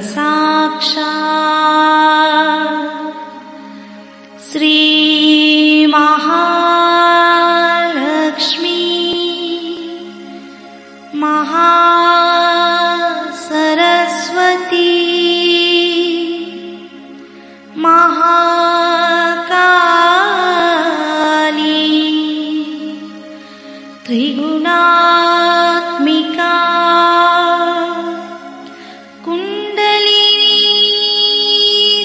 साक्षात् श्री महालक्ष्मी महासरस्वती महाकाली त्रिगुणात्मिका कुंडलिनी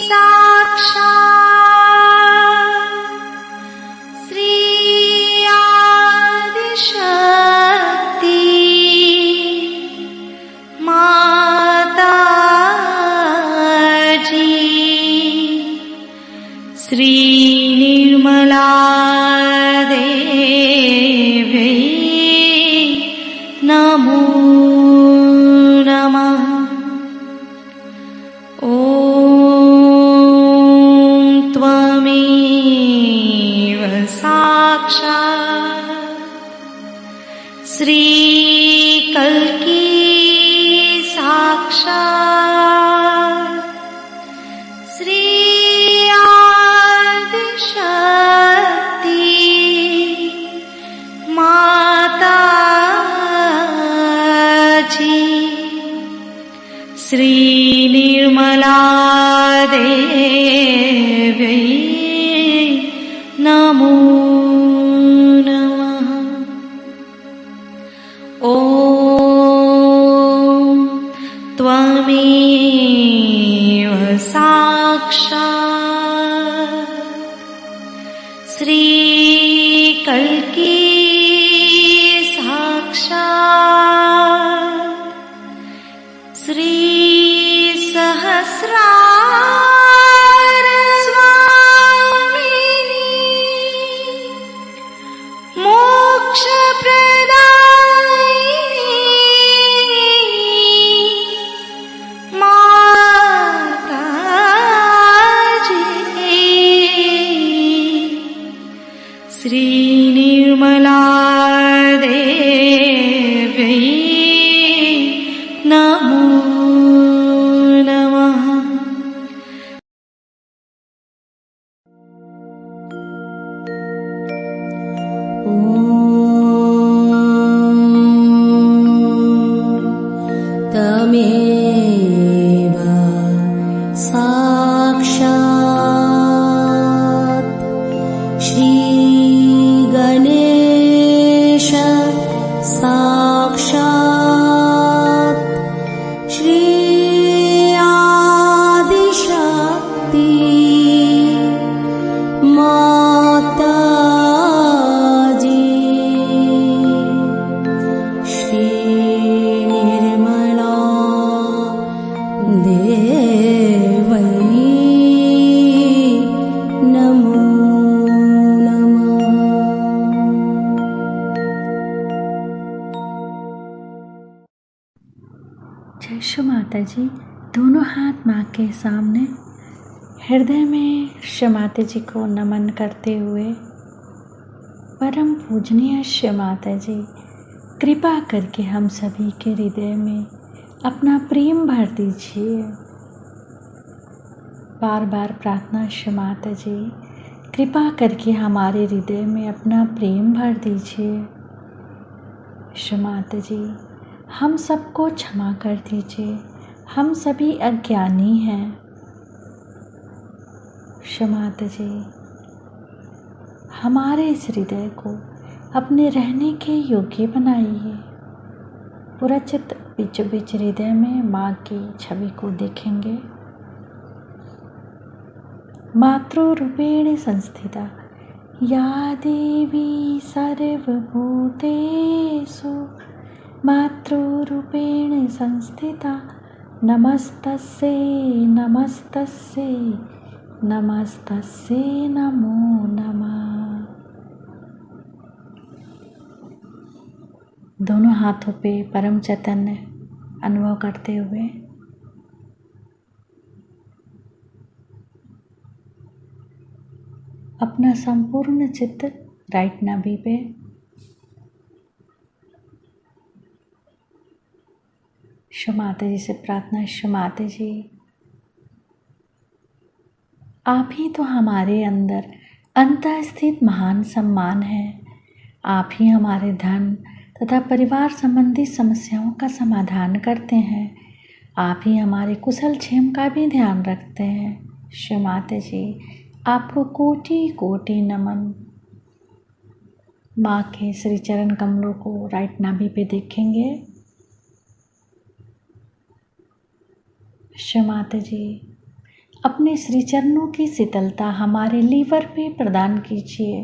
साक्षात् श्री आदिशक्ति माताजी श्री निर्मला देवी नमो नमः। ॐ त्वमेव साक्षात् श्री कल्की साक्षात् श्री आदिशक्ति माताजी श्री निर्मला देवी नमो नमः। ॐ त्वमेव साक्षात् श्री कल्की साक्षात् श्री सहस्रार स्वामिनी मोक्ष प्रदायिनी माताजी श्री निर्मला देवी नमो नमः। तमेव साक्षात् श्री गणेश साक्षात् श्री आदिशक्ति माताजी श्री निर्मला देवी नमो नमः। जय श्री माता जी। दोनों हाथ माँ के सामने हृदय में श्री माता जी को नमन करते हुए, परम पूजनीय श्री माता जी, कृपा करके हम सभी के हृदय में अपना प्रेम भर दीजिए। बार बार प्रार्थना श्री माता जी, कृपा करके हमारे हृदय में अपना प्रेम भर दीजिए। श्री माता जी, हम सबको क्षमा कर दीजिए, हम सभी अज्ञानी हैं। श्री माता जी, हमारे इस हृदय को अपने रहने के योग्य बनाइए। पूरा चित्त बीचों बीच हृदय में माँ की छवि को देखेंगे। मातृरूपेण संस्थिता या देवी सर्वभूतेषु मातृरूपेण संस्थिता नमस्तस्यै नमस्तस्यै नमस्तस्यै नमो नमः। दोनों हाथों पे परम चैतन्य अनुभव करते हुए अपना संपूर्ण चित्त राइट नाभि पे माता जी से प्रार्थना, माता जी आप ही तो हमारे अंदर अंतःस्थित महान सम्मान है। आप ही हमारे धन तथा परिवार संबंधी समस्याओं का समाधान करते हैं। आप ही हमारे कुशल क्षेम का भी ध्यान रखते हैं। माता जी आपको कोटि कोटि नमन। माँ के श्री चरण कमलों को राइट नाभि पे देखेंगे। माता जी अपने श्री चरणों की शीतलता हमारे लीवर पे प्रदान कीजिए।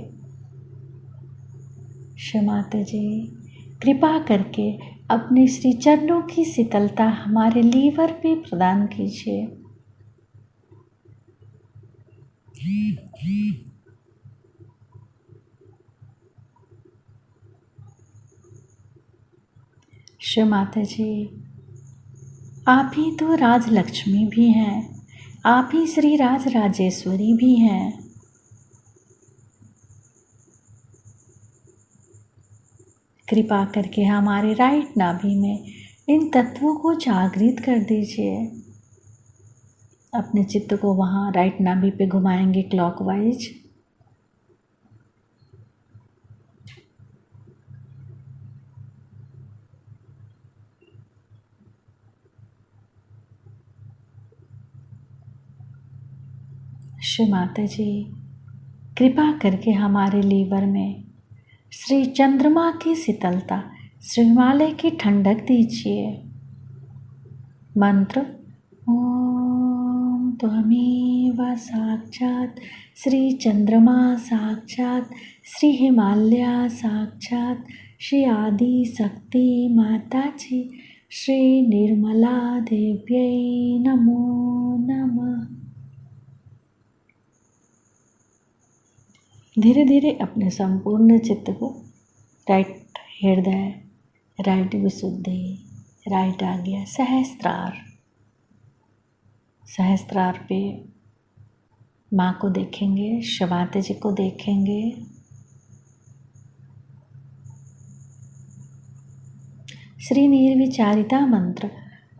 माता जी कृपा करके अपने श्री चरणों की शीतलता हमारे लीवर पे प्रदान कीजिए। माता जी आप ही तो राजलक्ष्मी भी हैं, आप ही श्री राज राजेश्वरी भी हैं। कृपा करके हमारे राइट नाभि में इन तत्वों को जागृत कर दीजिए। अपने चित्त को वहाँ राइट नाभि पे घुमाएंगे क्लॉकवाइज। माता जी कृपा करके हमारे लीवर में श्री चंद्रमा की शीतलता, श्री हिमालय की ठंडक दीजिए। मंत्र ओम त्वमेव साक्षात् श्री चंद्रमा साक्षात् श्री हिमालय साक्षात् श्री आदि शक्ति माता जी श्री निर्मला देव्यै नमो नमः। धीरे धीरे अपने संपूर्ण चित्त को राइट हृदय, राइट विशुद्धि, राइट आ गया सहस्त्रार पे माँ को देखेंगे, माता जी को देखेंगे। श्री निर्विचारिता मंत्र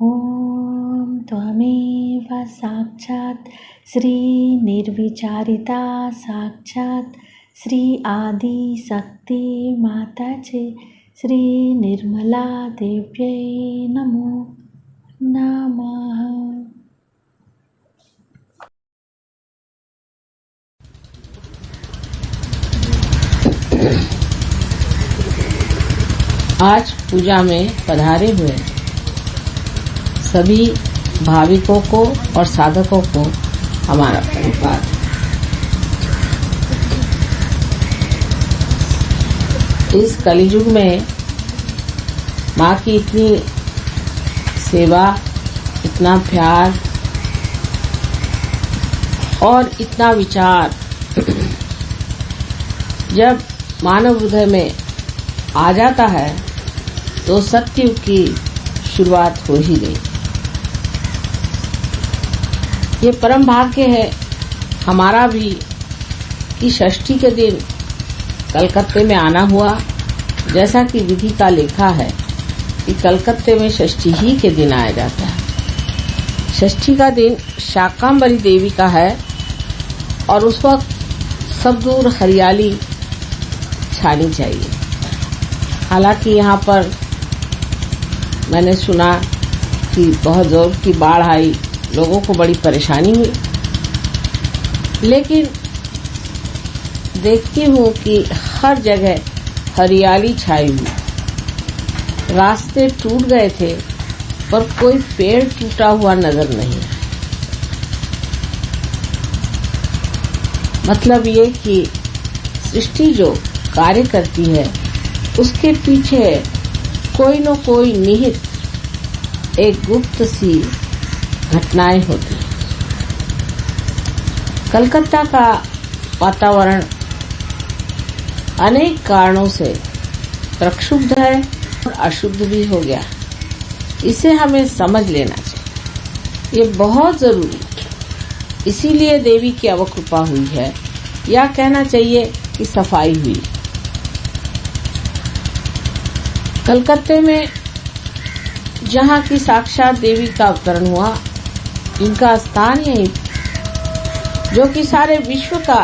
ओम त्वमेव साक्षात् श्री निर्विचारिता साक्षात् श्री आदि शक्ति माता जी श्री निर्मला देव्यै नमो नमः। आज पूजा में पधारे हुए सभी भाविकों को और साधकों को हमारा प्रणिपात। इस कलियुग में माँ की इतनी सेवा, इतना प्यार और इतना विचार जब मानव हृदय में आ जाता है तो सत्युग की शुरुआत हो ही गई। ये परम भाग्य है हमारा भी कि षष्ठी के दिन कलकत्ते में आना हुआ। जैसा कि विधि का लेखा है कि कलकत्ते में षष्ठी ही के दिन आया जाता है। षष्ठी का दिन शाकंभरी देवी का है और उस वक्त सब दूर हरियाली छानी चाहिए। हालांकि यहाँ पर मैंने सुना कि बहुत जोर की बाढ़ आई, लोगों को बड़ी परेशानी हुई, लेकिन देखती हूँ कि हर जगह हरियाली छाई हुई। रास्ते टूट गए थे पर कोई पेड़ टूटा हुआ नजर नहीं। मतलब ये कि सृष्टि जो कार्य करती है उसके पीछे कोई न कोई निहित एक गुप्त सी घटनाएं होती हैं। कलकत्ता का वातावरण अनेक कारणों से प्रक्षुब्ध है और अशुद्ध भी हो गया। इसे हमें समझ लेना चाहिए, ये बहुत जरूरी है। इसीलिए देवी की अवकृपा हुई है, या कहना चाहिए कि सफाई हुई। कलकत्ते में जहाँ की साक्षात देवी का अवतरण हुआ, इनका स्थान यही, जो कि सारे विश्व का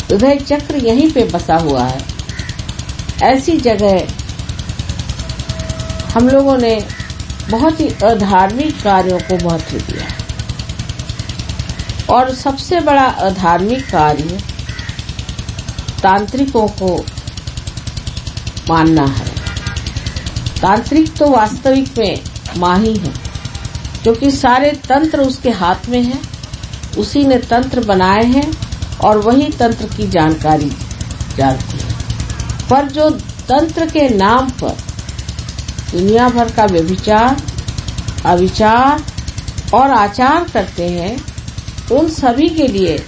हृदय चक्र यहीं पे बसा हुआ है। ऐसी जगह हम लोगों ने बहुत ही अधार्मिक कार्यों को महत्व दिया और सबसे बड़ा अधार्मिक कार्य तांत्रिकों को मानना है। तांत्रिक तो वास्तविक में माँ ही है, क्योंकि सारे तंत्र उसके हाथ में है, उसी ने तंत्र बनाए हैं और वही तंत्र की जानकारी जानती है। पर जो तंत्र के नाम पर दुनिया भर का व्यभिचार, अविचार और आचार करते हैं, उन सभी के लिए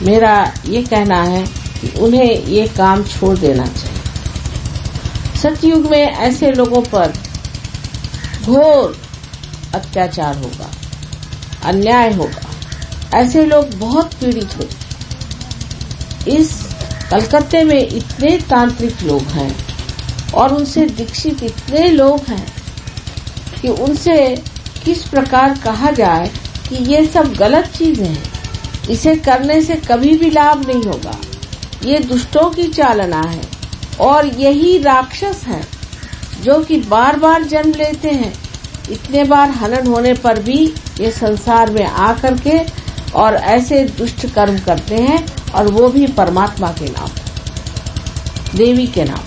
मेरा ये कहना है कि उन्हें ये काम छोड़ देना चाहिए। सतयुग में ऐसे लोगों पर घोर अत्याचार होगा, अन्याय होगा, ऐसे लोग बहुत पीड़ित होंगे। इस कलकत्ते में इतने तांत्रिक लोग हैं और उनसे दीक्षित इतने लोग हैं कि उनसे किस प्रकार कहा जाए कि ये सब गलत चीजें हैं, इसे करने से कभी भी लाभ नहीं होगा, ये दुष्टों की चालना है और यही राक्षस हैं जो कि बार बार जन्म लेते हैं। इतने बार हनन होने पर भी ये संसार में आकर के और ऐसे दुष्ट कर्म करते हैं, और वो भी परमात्मा के नाम, देवी के नाम।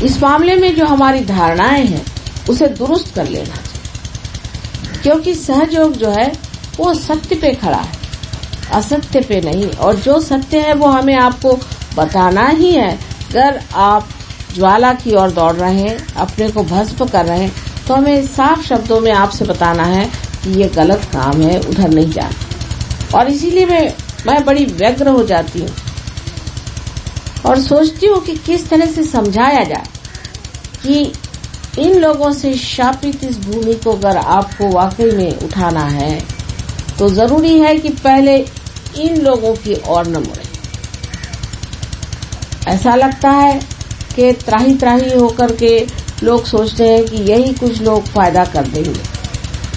इस मामले में जो हमारी धारणाएं हैं उसे दुरुस्त कर लेना चाहिए, क्योंकि सहयोग जो है वो सत्य पे खड़ा है, असत्य पे नहीं। और जो सत्य है वो हमें आपको बताना ही है। अगर आप ज्वाला की ओर दौड़ रहे हैं, अपने को भस्म कर रहे हैं, तो हमें साफ शब्दों में आपसे बताना है कि ये गलत काम है, उधर नहीं जाना। और इसीलिए मैं बड़ी व्यग्र हो जाती हूँ और सोचती हूँ कि किस तरह से समझाया जाए कि इन लोगों से शापित इस भूमि को अगर आपको वाकई में उठाना है तो जरूरी है कि पहले इन लोगों की ओर न मुड़े। ऐसा लगता है कि त्राही त्राही होकर के लोग सोचते हैं कि यही कुछ लोग फायदा कर देंगे,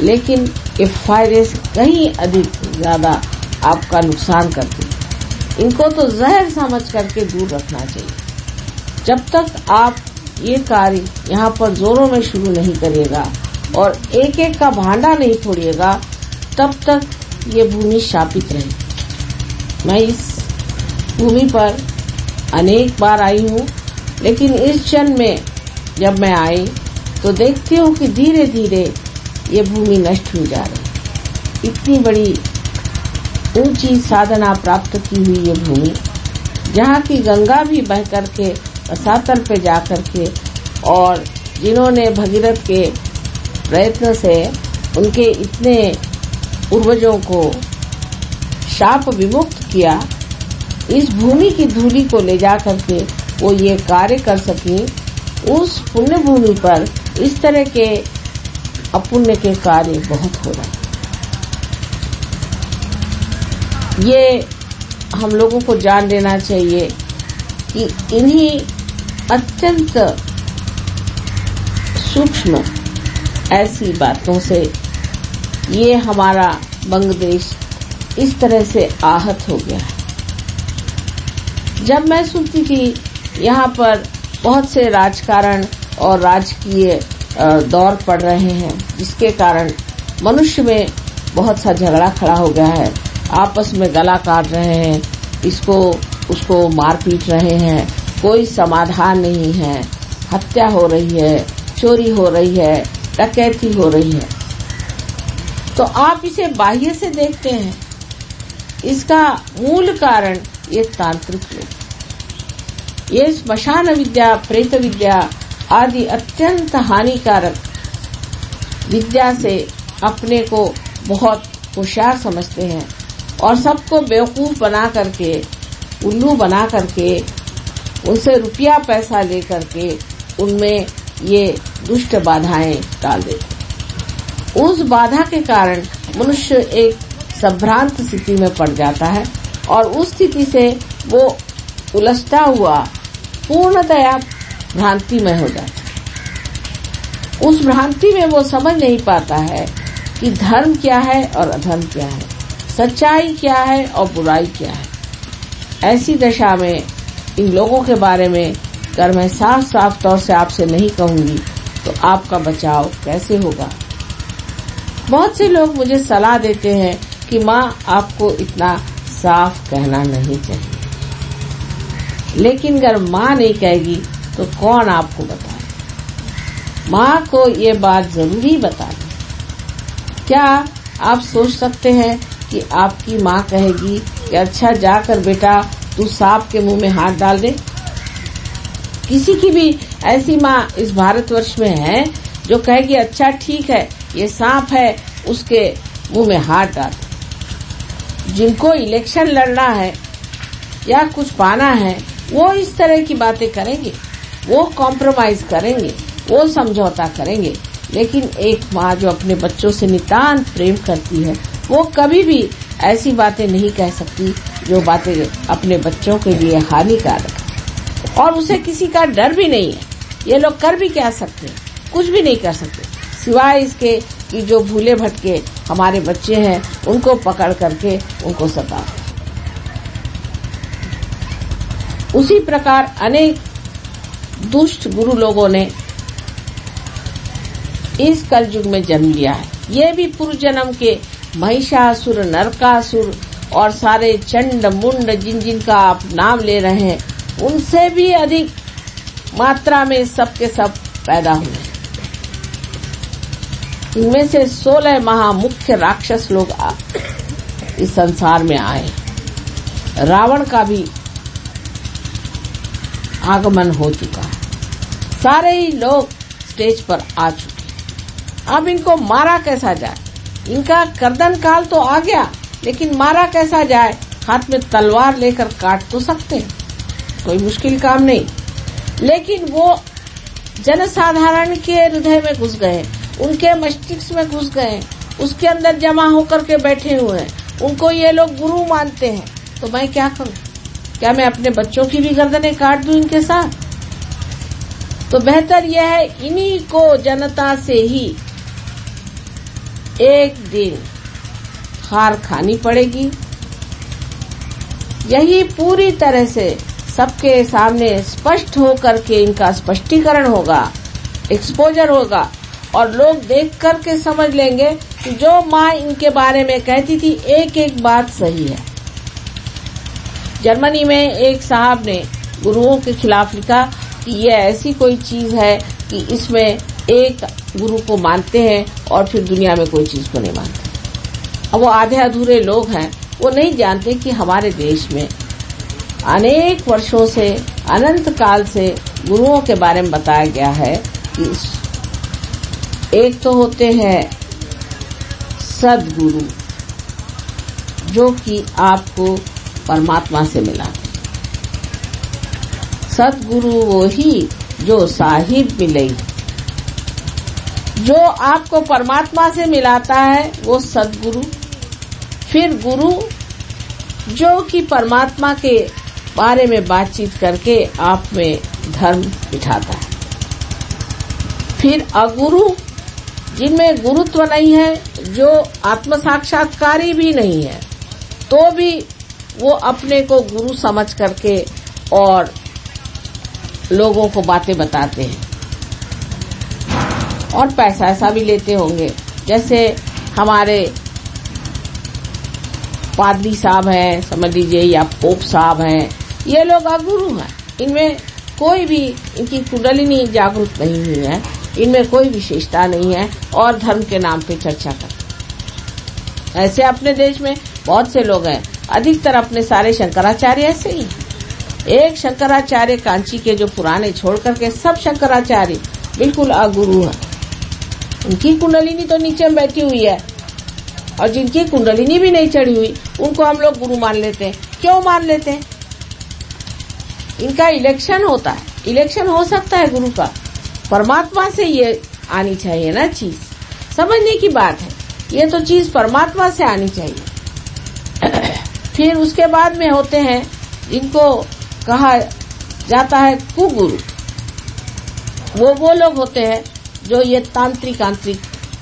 लेकिन ये फायदे से कहीं अधिक ज्यादा आपका नुकसान करते हैं। इनको तो जहर समझ करके दूर रखना चाहिए। जब तक आप ये कार्य यहाँ पर जोरों में शुरू नहीं करिएगा और एक एक का भांडा नहीं फोड़िएगा, तब तक ये भूमि शापित रहेगी। मैं इस भूमि पर अनेक बार आई हूँ, लेकिन इस क्षण में जब मैं आई तो देखती हूँ कि धीरे धीरे ये भूमि नष्ट हो जा रही। इतनी बड़ी ऊंची साधना प्राप्त की हुई ये भूमि, जहाँ की गंगा भी बह करके रसातल पे जा करके, और जिन्होंने भगीरथ के प्रयत्न से उनके इतने पूर्वजों को शाप विमुक्त किया, इस भूमि की धूलि को ले जा करके वो ये कार्य कर सकी। उस पुण्य भूमि पर इस तरह के अपुण्य के कार्य बहुत हो रहे हैं। ये हम लोगों को जान लेना चाहिए कि इन्हीं अत्यंत सूक्ष्म ऐसी बातों से ये हमारा बंग देश इस तरह से आहत हो गया है। जब मैं सुनती थी यहाँ पर बहुत से राजकारण और राजकीय दौर पड़ रहे हैं, जिसके कारण मनुष्य में बहुत सा झगड़ा खड़ा हो गया है, आपस में गला काट रहे हैं, इसको उसको मार पीट रहे हैं, कोई समाधान नहीं है, हत्या हो रही है, चोरी हो रही है, डकैती हो रही है। तो आप इसे बाह्य से देखते हैं, इसका मूल कारण ये तांत्रिक लोग, ये स्मशान विद्या, प्रेत विद्या आदि अत्यंत हानिकारक विद्या से अपने को बहुत होशियार समझते हैं और सबको बेवकूफ बना करके, उल्लू बना करके, उनसे रुपया पैसा ले करके उनमें ये दुष्ट बाधाएं डाल देते। उस बाधा के कारण मनुष्य एक संभ्रांत स्थिति में पड़ जाता है और उस स्थिति से वो उलझता हुआ पूर्णतया भ्रांति में हो जाता है। उस भ्रांति में वो समझ नहीं पाता है कि धर्म क्या है और अधर्म क्या है, सच्चाई क्या है और बुराई क्या है। ऐसी दशा में इन लोगों के बारे में अगर मैं साफ साफ तौर से आपसे नहीं कहूंगी तो आपका बचाव कैसे होगा। बहुत से लोग मुझे सलाह देते हैं कि माँ आपको इतना साफ कहना नहीं चाहिए, लेकिन अगर माँ नहीं कहेगी तो कौन आपको बताए। माँ को ये बात जरूरी बतानी। क्या आप सोच सकते हैं कि आपकी माँ कहेगी कि अच्छा जाकर बेटा तू सांप के मुंह में हाथ डाल दे? किसी की भी ऐसी माँ इस भारतवर्ष में है जो कहेगी अच्छा ठीक है ये सांप है उसके मुंह में हाथ डाल? जिनको इलेक्शन लड़ना है या कुछ पाना है वो इस तरह की बातें करेंगे, वो कॉम्प्रोमाइज करेंगे, वो समझौता करेंगे। लेकिन एक माँ जो अपने बच्चों से नितांत प्रेम करती है वो कभी भी ऐसी बातें नहीं कह सकती जो बातें अपने बच्चों के लिए हानिकारक है। और उसे किसी का डर भी नहीं है। ये लोग कर भी क्या सकते हैं? कुछ भी नहीं कर सकते सिवाय इसके कि जो भूले भटके हमारे बच्चे हैं उनको पकड़ करके उनको सता। उसी प्रकार अनेक दुष्ट गुरु लोगों ने इस कलयुग में जन्म लिया है। ये भी पूर्व जन्म के महिषासुर, नरकासुर और सारे चंड मुंड जिन जिन का आप नाम ले रहे हैं उनसे भी अधिक मात्रा में सबके सब पैदा हुए। इनमें से 16 महामुख्य राक्षस लोग इस संसार में आए। रावण का भी आगमन हो चुका है। सारे ही लोग स्टेज पर आ चुके। अब इनको मारा कैसा जाए? इनका कर्दन काल तो आ गया, लेकिन मारा कैसा जाए? हाथ में तलवार लेकर काट तो सकते हैं, कोई मुश्किल काम नहीं। लेकिन वो जनसाधारण के हृदय में घुस गए, उनके मस्तिष्क में घुस गए, उसके अंदर जमा होकर के बैठे हुए हैं। उनको ये लोग गुरु मानते हैं। तो मैं क्या करूं? क्या मैं अपने बच्चों की भी गर्दनें काट दूं इनके साथ? तो बेहतर यह है इन्हीं को जनता से ही एक दिन हार खानी पड़ेगी। यही पूरी तरह से सबके सामने स्पष्ट होकर के इनका स्पष्टीकरण होगा, एक्सपोजर होगा और लोग देख करके समझ लेंगे कि जो माँ इनके बारे में कहती थी एक एक बात सही है। जर्मनी में एक साहब ने गुरुओं के खिलाफ लिखा कि यह ऐसी कोई चीज है कि इसमें एक गुरु को मानते हैं और फिर दुनिया में कोई चीज को नहीं मानते। अब वो आधे अधूरे लोग हैं, वो नहीं जानते कि हमारे देश में अनेक वर्षों से, अनंत काल से गुरुओं के बारे में बताया गया है कि एक तो होते हैं सदगुरु जो कि आपको परमात्मा से मिलाते। सदगुरु वो ही जो साहिब मिले, जो आपको परमात्मा से मिलाता है वो सदगुरु। फिर गुरु जो कि परमात्मा के बारे में बातचीत करके आप में धर्म बिठाता है। फिर अगुरु जिनमें गुरुत्व नहीं है, जो आत्म साक्षात्कारी भी नहीं है, तो भी वो अपने को गुरु समझ करके और लोगों को बातें बताते हैं और पैसा ऐसा भी लेते होंगे। जैसे हमारे पादरी साहब हैं, समझ लीजिए, या पोप साहब हैं, ये लोग अगुरु हैं। इनमें कोई भी इनकी कुंडलिनी जागृत नहीं हुई है, इनमें कोई विशेषता नहीं है और धर्म के नाम पे चर्चा करते। ऐसे अपने देश में बहुत से लोग हैं, अधिकतर अपने सारे शंकराचार्य ऐसे ही हैं। एक शंकराचार्य कांची के जो पुराने छोड़ करके सब शंकराचार्य बिल्कुल अगुरु हैं। उनकी कुंडलिनी तो नीचे में बैठी हुई है और जिनकी कुंडलिनी भी नहीं चढ़ी हुई उनको हम लोग गुरु मान लेते हैं। क्यों मान लेते हैं? इनका इलेक्शन होता है, इलेक्शन हो सकता है गुरु का। परमात्मा से ये आनी चाहिए ना चीज, समझने की बात है। ये तो चीज परमात्मा से आनी चाहिए। फिर उसके बाद में होते हैं जिनको कहा जाता है कुगुरु। वो लोग होते हैं जो ये तांत्रिक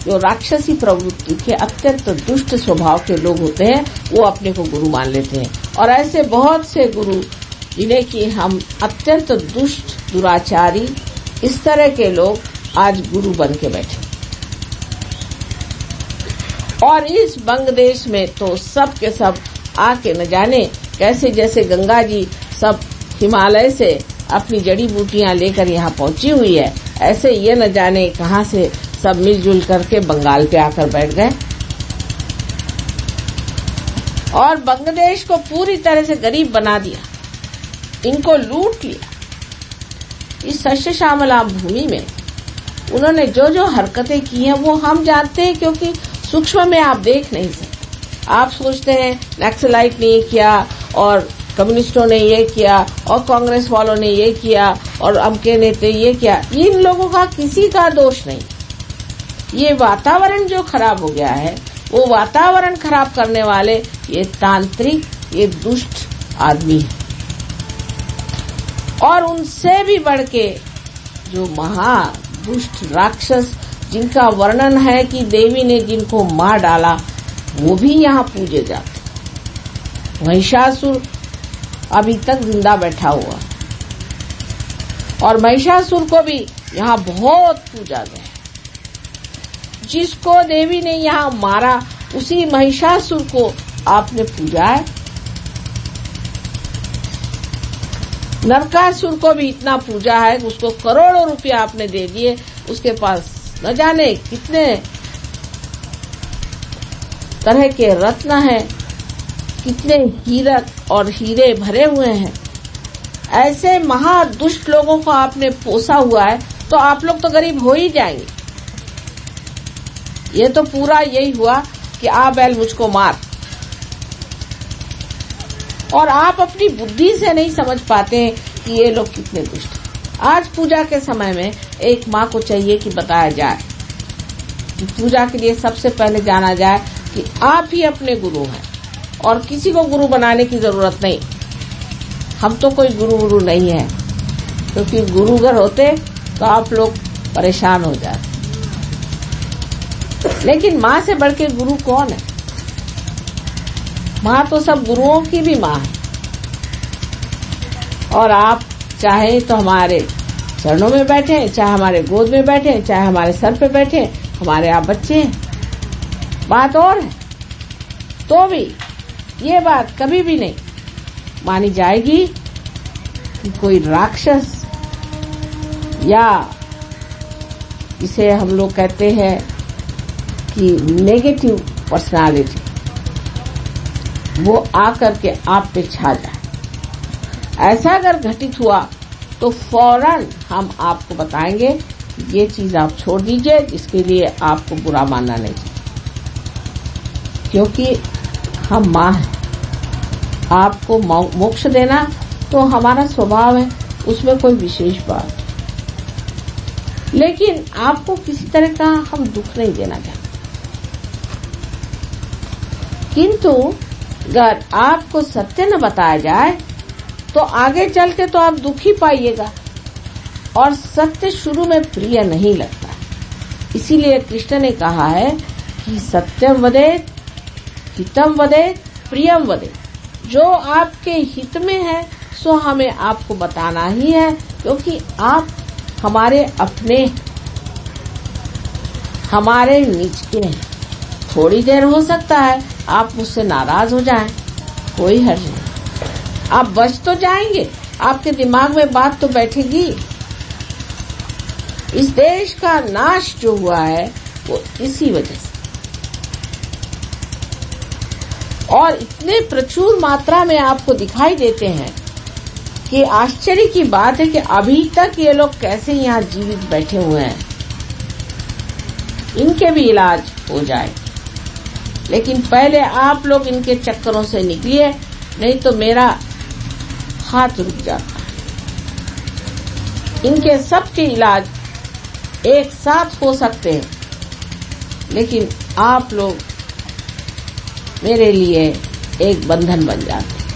जो राक्षसी प्रवृत्ति के अत्यंत दुष्ट स्वभाव के लोग होते हैं, वो अपने को गुरु मान लेते हैं। और ऐसे बहुत से गुरु जिन्हें कि हम अत्यंत दुष्ट दुराचारी, इस तरह के लोग आज गुरु बन के बैठे। और इस बंग देश में तो सब के सब आके न जाने कैसे, जैसे गंगा जी सब हिमालय से अपनी जड़ी बूटियां लेकर यहाँ पहुंची हुई है, ऐसे ये न जाने कहां से सब मिलजुल करके बंगाल पे आकर बैठ गए और बांग्लादेश को पूरी तरह से गरीब बना दिया, इनको लूट लिया। इस सस्य श्यामला भूमि में उन्होंने जो जो हरकतें की हैं वो हम जानते हैं, क्योंकि सूक्ष्म में आप देख नहीं सकते। आप सोचते हैं नक्सलाइट ने ये किया और कम्युनिस्टों ने ये किया और कांग्रेस वालों ने ये किया और अमके नेता ये किया। इन लोगों का किसी का दोष नहीं। ये वातावरण जो खराब हो गया है, वो वातावरण खराब करने वाले ये तांत्रिक, ये दुष्ट आदमी है। और उनसे भी बढ़ के जो महा दुष्ट राक्षस जिनका वर्णन है कि देवी ने जिनको मार डाला, वो भी यहाँ पूजे जाते। महिषासुर अभी तक जिंदा बैठा हुआ और महिषासुर को भी यहाँ बहुत पूजा गया। जिसको देवी ने यहाँ मारा, उसी महिषासुर को आपने पूजा है। नरकासुर को भी इतना पूजा है, उसको करोड़ों रुपया आपने दे दिए। उसके पास न जाने कितने तरह के रत्न हैं, कितने हीरक और हीरे भरे हुए हैं। ऐसे महादुष्ट लोगों को आपने पोसा हुआ है, तो आप लोग तो गरीब हो ही जाएंगे। ये तो पूरा यही हुआ कि आ बैल मुझको मार। और आप अपनी बुद्धि से नहीं समझ पाते हैं कि ये लोग कितने दुष्ट हैं। आज पूजा के समय में एक माँ को चाहिए कि बताया जाए कि पूजा के लिए सबसे पहले जाना जाए कि आप ही अपने गुरु हैं और किसी को गुरु बनाने की जरूरत नहीं। हम तो कोई गुरु नहीं है, क्योंकि गुरु अगर होते तो आप लोग परेशान हो जाते। लेकिन माँ से बढ़ के गुरु कौन है? माँ तो सब गुरुओं की भी माँ है। और आप चाहे तो हमारे चरणों में बैठे, चाहे हमारे गोद में बैठे, चाहे हमारे सर पे बैठे, हमारे आप बच्चे हैं। बात और है, तो भी ये बात कभी भी नहीं मानी जाएगी कि कोई राक्षस या इसे हम लोग कहते हैं कि नेगेटिव पर्सनालिटी, वो आकर के आप पे छा जाए। ऐसा अगर घटित हुआ तो फौरन हम आपको बताएंगे कि ये चीज आप छोड़ दीजिए, इसके लिए आपको बुरा मानना नहीं चाहिए, क्योंकि हम माँ हैं। आपको मोक्ष देना तो हमारा स्वभाव है, उसमें कोई विशेष बात। लेकिन आपको किसी तरह का हम दुख नहीं देना चाहते। किंतु अगर आपको सत्य न बताया जाए तो आगे चल के तो आप दुख ही पाइएगा। और सत्य शुरू में प्रिय नहीं लगता, इसीलिए कृष्ण ने कहा है कि सत्यम वदेत, हितम वदेत, प्रियम वदेत। जो आपके हित में है सो हमें आपको बताना ही है, क्योंकि आप हमारे अपने, हमारे निज के हैं। थोड़ी देर हो सकता है आप मुझसे नाराज हो जाएं, कोई हर्ज नहीं। आप बच तो जाएंगे, आपके दिमाग में बात तो बैठेगी। इस देश का नाश जो हुआ है वो इसी वजह से, और इतने प्रचुर मात्रा में आपको दिखाई देते हैं कि आश्चर्य की बात है कि अभी तक ये लोग कैसे यहाँ जीवित बैठे हुए हैं। इनके भी इलाज हो जाए, लेकिन पहले आप लोग इनके चक्करों से निकलिए, नहीं तो मेरा हाथ रुक जाता है। इनके सबके इलाज एक साथ हो सकते हैं, लेकिन आप लोग मेरे लिए एक बंधन बन जाते।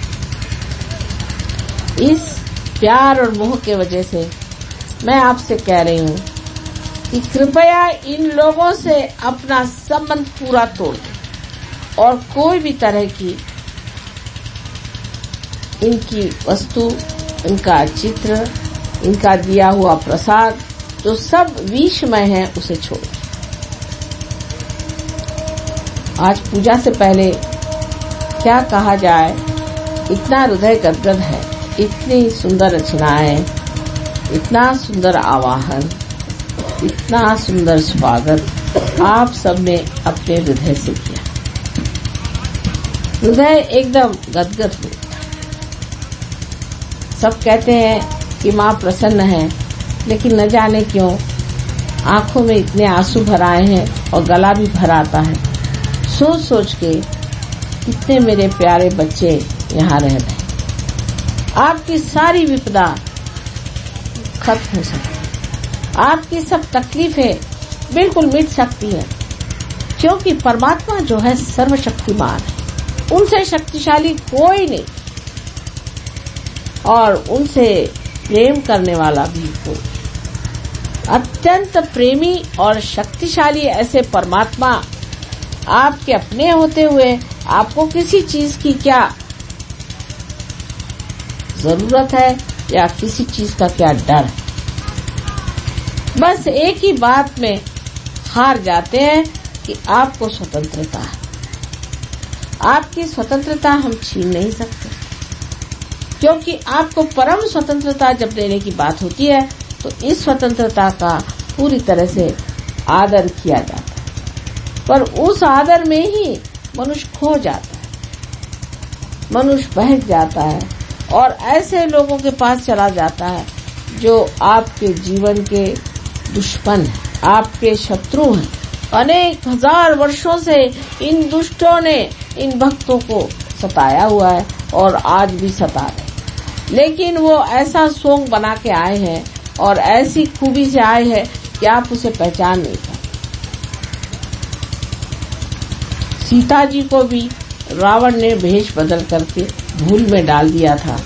इस प्यार और मोह के वजह से मैं आपसे कह रही हूँ कि कृपया इन लोगों से अपना संबंध पूरा तोड़ दें और कोई भी तरह की इनकी वस्तु, इनका चित्र, इनका दिया हुआ प्रसाद जो सब विषमय है उसे छोड़ दें। आज पूजा से पहले क्या कहा जाए, इतना हृदय गदगद है, इतनी सुंदर रचनाएं, इतना सुंदर आवाहन, इतना सुंदर स्वागत आप सबने अपने हृदय से किया। हृदय एकदम गदगद हुआ। सब कहते हैं कि माँ प्रसन्न है, लेकिन न जाने क्यों आंखों में इतने आंसू भर आए हैं और गला भी भर आता है सोच सोच के कितने मेरे प्यारे बच्चे यहाँ रह रहे। आपकी सारी विपदा खत्म हो सकती, आपकी सब तकलीफें बिल्कुल मिट सकती है, क्योंकि परमात्मा जो है सर्वशक्तिमान है, उनसे शक्तिशाली कोई नहीं और उनसे प्रेम करने वाला भी कोई। अत्यंत प्रेमी और शक्तिशाली ऐसे परमात्मा आपके अपने होते हुए आपको किसी चीज की क्या जरूरत है या किसी चीज का क्या डर है। बस एक ही बात में हार जाते हैं कि आपको स्वतंत्रता है। आपकी स्वतंत्रता हम छीन नहीं सकते, क्योंकि आपको परम स्वतंत्रता जब देने की बात होती है तो इस स्वतंत्रता का पूरी तरह से आदर किया जाता है। पर उस आदर में ही मनुष्य खो जाता है, मनुष्य बहक जाता है और ऐसे लोगों के पास चला जाता है जो आपके जीवन के दुश्मन हैं, आपके शत्रु हैं। अनेक हजार वर्षों से इन दुष्टों ने इन भक्तों को सताया हुआ है और आज भी सता रहे, लेकिन वो ऐसा सोंग बना के आए हैं और ऐसी खूबी से आए हैं कि आप उसे पहचान नहीं पाते। सीता जी को भी रावण ने भेष बदल करके भूल में डाल दिया था,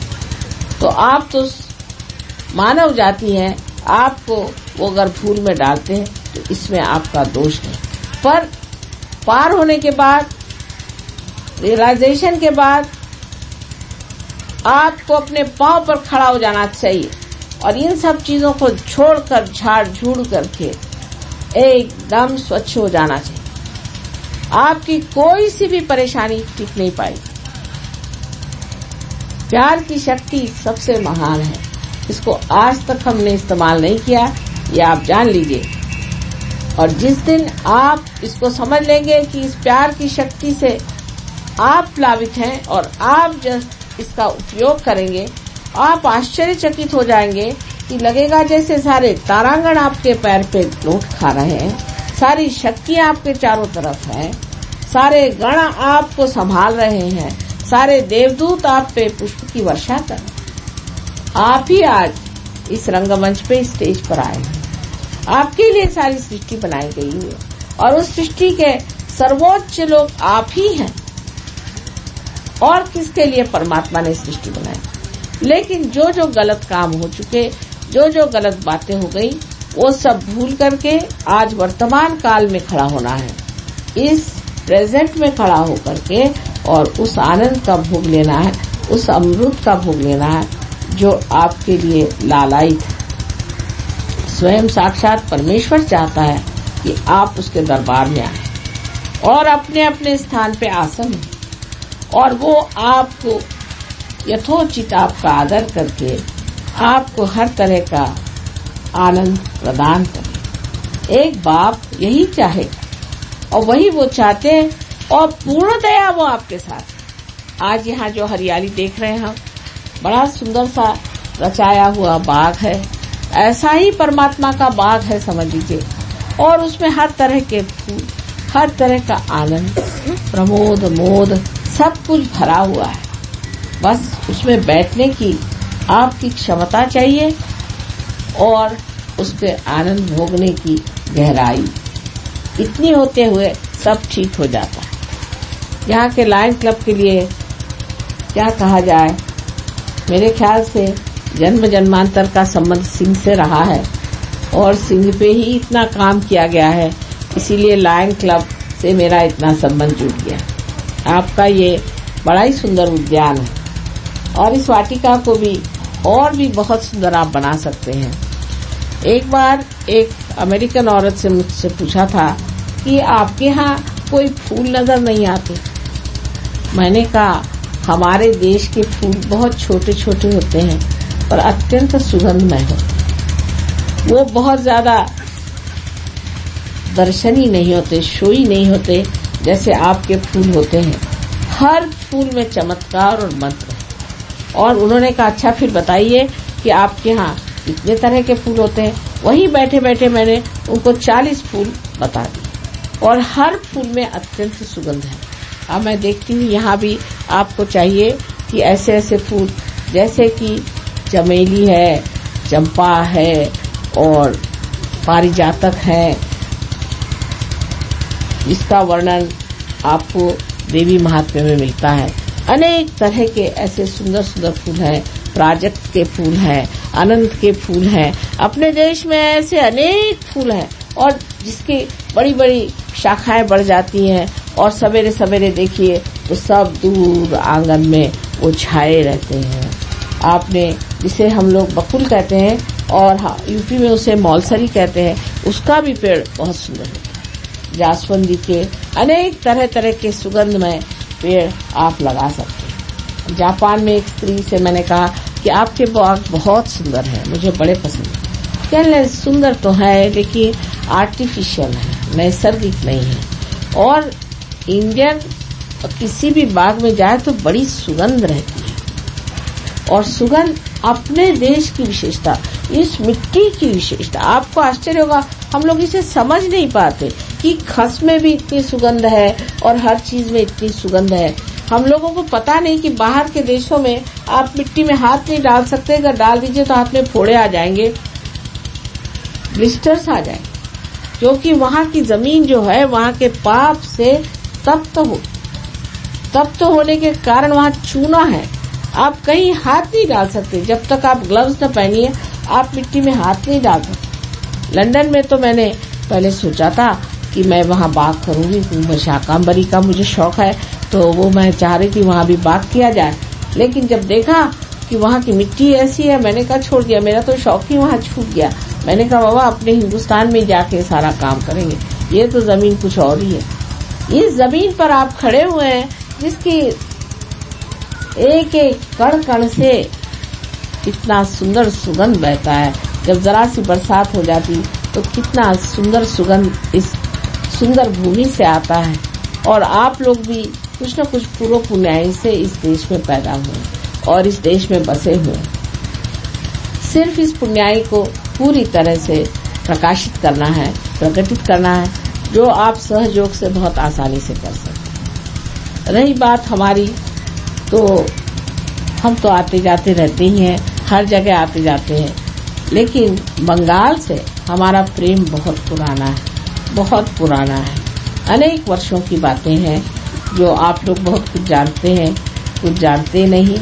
तो आप तो मानव जाति हैं, आपको वो अगर भूल में डालते हैं तो इसमें आपका दोष नहीं। पर पार होने के बाद, रियलाइजेशन के बाद आपको अपने पांव पर खड़ा हो जाना चाहिए और इन सब चीजों को छोड़कर झाड़ झूड़ करके एकदम स्वच्छ हो जाना चाहिए। आपकी कोई सी भी परेशानी टिक नहीं पाई। प्यार की शक्ति सबसे महान है, इसको आज तक हमने इस्तेमाल नहीं किया, ये आप जान लीजिए। और जिस दिन आप इसको समझ लेंगे कि इस प्यार की शक्ति से आप प्लावित हैं और आप जब इसका उपयोग करेंगे, आप आश्चर्यचकित हो जाएंगे कि लगेगा जैसे सारे तारांगण आपके पैर पे लौट खा रहे हैं, सारी शक्तियां आपके चारों तरफ हैं, सारे गण आपको संभाल रहे हैं, सारे देवदूत आप पे पुष्प की वर्षा कर रहे हैं। आप ही आज इस रंगमंच पे स्टेज पर आए हैं, आपके लिए सारी सृष्टि बनाई गई है और उस सृष्टि के सर्वोच्च लोग आप ही हैं। और किसके लिए परमात्मा ने सृष्टि बनाई? लेकिन जो जो गलत काम हो चुके, जो जो गलत बातें हो गई, वो सब भूल करके आज वर्तमान काल में खड़ा होना है, इस प्रेजेंट में खड़ा होकर के और उस आनंद का भोग लेना है, उस अमृत का भोग लेना है जो आपके लिए लालायित है। स्वयं साक्षात परमेश्वर चाहता है कि आप उसके दरबार में आए और अपने अपने स्थान पे आसन हो और वो आपको यथोचित आपका आदर करके आपको हर तरह का आनंद प्रदान करे। एक बाप यही चाहेगा और वही वो चाहते हैं और पूर्णतया वो आपके साथ। आज यहाँ जो हरियाली देख रहे हैं हम, बड़ा सुंदर सा रचाया हुआ बाग है, ऐसा ही परमात्मा का बाग है समझ लीजिए। और उसमें हर तरह के फूल, हर तरह का आनंद, प्रमोद, मोद सब कुछ भरा हुआ है। बस उसमें बैठने की आपकी क्षमता चाहिए और उसके आनंद भोगने की गहराई, इतनी होते हुए सब ठीक हो जाता है। यहाँ के लायन क्लब के लिए क्या कहा जाए, मेरे ख्याल से जन्म जन्मांतर का संबंध सिंह से रहा है और सिंह पे ही इतना काम किया गया है, इसीलिए लायन क्लब से मेरा इतना संबंध जुड़ गया। आपका ये बड़ा ही सुंदर उद्यान है और इस वाटिका को भी और भी बहुत सुंदर आप बना सकते हैं। एक बार एक अमेरिकन औरत से मुझसे पूछा था कि आपके यहाँ कोई फूल नजर नहीं आते। मैंने कहा हमारे देश के फूल बहुत छोटे छोटे होते हैं पर अत्यंत सुगंधमय होते। वो बहुत ज्यादा दर्शनीय नहीं होते, शोई नहीं होते जैसे आपके फूल होते हैं। हर फूल में चमत्कार और मंत्र है। और उन्होंने कहा अच्छा फिर बताइए कि आपके यहाँ कितने तरह के फूल होते हैं। वहीं बैठे बैठे मैंने उनको 40 फूल बता दिए और हर फूल में अत्यंत सुगंध है। अब मैं देखती हूँ यहाँ भी आपको चाहिए कि ऐसे ऐसे फूल जैसे कि चमेली है, चंपा है और पारिजातक है, जिसका वर्णन आपको देवी महात्म्य में मिलता है। अनेक तरह के ऐसे सुंदर सुंदर फूल हैं, प्राजक्त के फूल हैं, अनंत के फूल हैं। अपने देश में ऐसे अनेक फूल हैं और जिसकी बड़ी बड़ी शाखाएं बढ़ जाती हैं और सवेरे सवेरे देखिए तो सब दूर आंगन में वो छाए रहते हैं। आपने जिसे हम लोग बकुल कहते हैं और यूपी में उसे मौलसरी कहते हैं, उसका भी पेड़ बहुत सुंदर है। जासवंदी के अनेक तरह तरह के सुगंधमय पेड़ आप लगा सकते हैं। जापान में एक स्त्री से मैंने कहा कि आपके बाग बहुत सुंदर है, मुझे बड़े पसंद है। कहने सुंदर तो है लेकिन आर्टिफिशियल है, नैसर्गिक नहीं है। और इंडियन किसी भी बाग में जाए तो बड़ी सुगंध रहती है और सुगंध अपने देश की विशेषता, इस मिट्टी की विशेषता। आपको आश्चर्य होगा हम लोग इसे समझ नहीं पाते कि खस में भी इतनी सुगंध है और हर चीज में इतनी सुगंध है। हम लोगों को पता नहीं कि बाहर के देशों में आप मिट्टी में हाथ नहीं डाल सकते, अगर डाल दीजिए तो हाथ में फोड़े आ जाएंगे, ब्लिस्टर्स आ जाएंगे, क्योंकि वहाँ की जमीन जो है वहाँ के पाप से तप्त होने के कारण वहाँ चूना है। आप कहीं हाथ नहीं डाल सकते जब तक आप ग्लव्स न पहनिए, आप मिट्टी में हाथ नहीं डाल सकते। लंदन में तो मैंने पहले सोचा था कि मैं वहाँ बाग करूंगी, शाकांबरी का मुझे शौक है, तो वो मैं चाह रही थी वहाँ भी बाग किया जाए। लेकिन जब देखा कि वहाँ की मिट्टी ऐसी है, मैंने कहा छोड़ दिया, मेरा तो शौक ही वहाँ छूट गया। मैंने कहा बाबा अपने हिंदुस्तान में जाके सारा काम करेंगे, ये तो जमीन कुछ और ही है। इस जमीन पर आप खड़े हुए हैं जिसकी एक एक कण कण से इतना सुंदर सुगंध बहता है। जब जरा सी बरसात हो जाती तो कितना सुंदर सुगंध इस सुंदर भूमि से आता है। और आप लोग भी कुछ न कुछ पूर्व पुण्याई से इस देश में पैदा हुए और इस देश में बसे हुए। सिर्फ इस पुण्याई को पूरी तरह से प्रकाशित करना है, प्रकटित करना है, जो आप सहयोग से बहुत आसानी से कर सकते। रही बात हमारी, तो हम तो आते जाते रहते ही हैं, हर जगह आते जाते हैं, लेकिन बंगाल से हमारा प्रेम बहुत पुराना है, बहुत पुराना है। अनेक वर्षों की बातें हैं जो आप लोग बहुत कुछ जानते हैं, कुछ जानते नहीं।